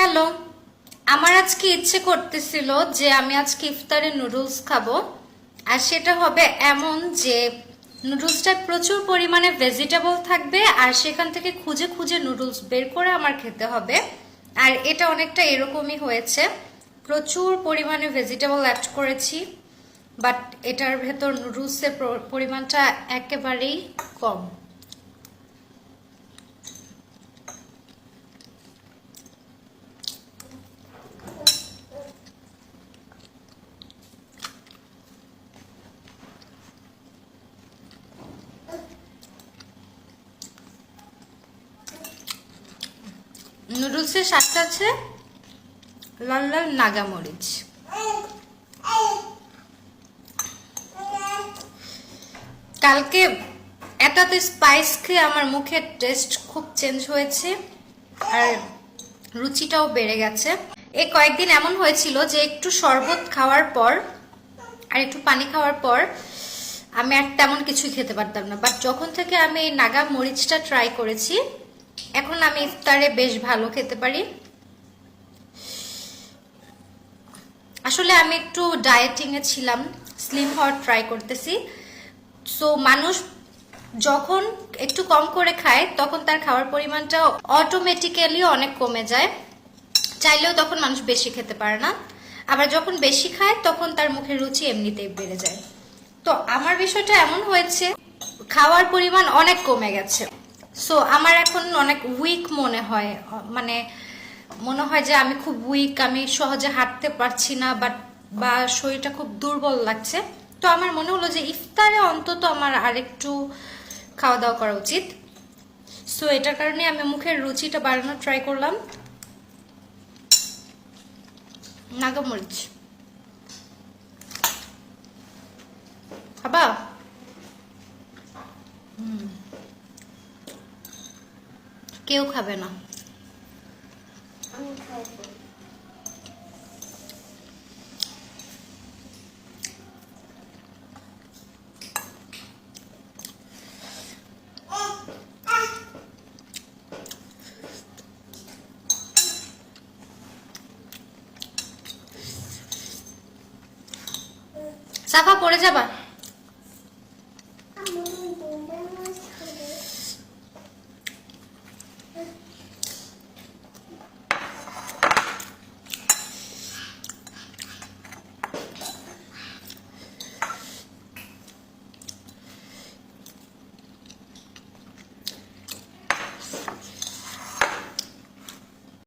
Hello, আমার আজকে ইচ্ছে করতেছিল যে আমি আজকে ইফতারে নুডলস খাবো। আর সেটা হবে এমন যে নুডলসটায় প্রচুর পরিমাণে ভেজিটেবল থাকবে আর সেখান থেকে খুঁজে খুঁজে নুডলস বের করে আমার খেতে হবে। আর এটা অনেকটা এরকমই হয়েছে, প্রচুর পরিমাণে ভেজিটেবল অ্যাড করেছি, বাট এটার ভেতর নুডলসের পরিমাণটা একেবারেই কম। নুডলসের স্বাদটা আছে লাল লাল নাগা মরিচ। কালকে এটাতে স্পাইস খেয়ে আমার মুখের টেস্ট খুব চেঞ্জ হয়েছে আর রুচিটাও বেড়ে গেছে। এই কয়েকদিন এমন হয়েছিল যে একটু শরবত খাওয়ার পর আর একটু পানি খাওয়ার পর আমি আর তেমন কিছুই খেতে পারতাম না, বাট যখন থেকে আমি এই নাগা মরিচটা ট্রাই করেছি এখন আমি ইফতারে বেশ ভালো খেতে পারি। আসলে আমি একটু ডায়েটিং এ ছিলাম, স্লিম হওয়ার ট্রাই করতেছি। সো মানুষ যখন একটু কম করে খায় তখন তার খাওয়ার পরিমাণটা অটোমেটিক্যালি অনেক কমে যায়, চাইলেও তখন মানুষ বেশি খেতে পারে না। আবার যখন বেশি খায় তখন তার মুখের রুচি এমনিতেই বেড়ে যায়। তো আমার বিষয়টা এমন হয়েছে, খাওয়ার পরিমাণ অনেক কমে গেছে। সো আমার এখন অনেক উইক মনে হয়, মানে মনে হয় যে আমি খুব উইক, আমি সহজে হাঁটতে পারছি না, বা শরীরটা খুব দুর্বল লাগছে। তো আমার মনে হলো যে ইফতারে অন্তত আমার আরেকটু খাওয়া দাওয়া করা উচিত। সো এটার কারণে আমি মুখের রুচিটা বাড়ানোর ট্রাই করলাম। নাগামরিচ খাবা? কেউ খাবে না। সাফা পড়ে যাবা।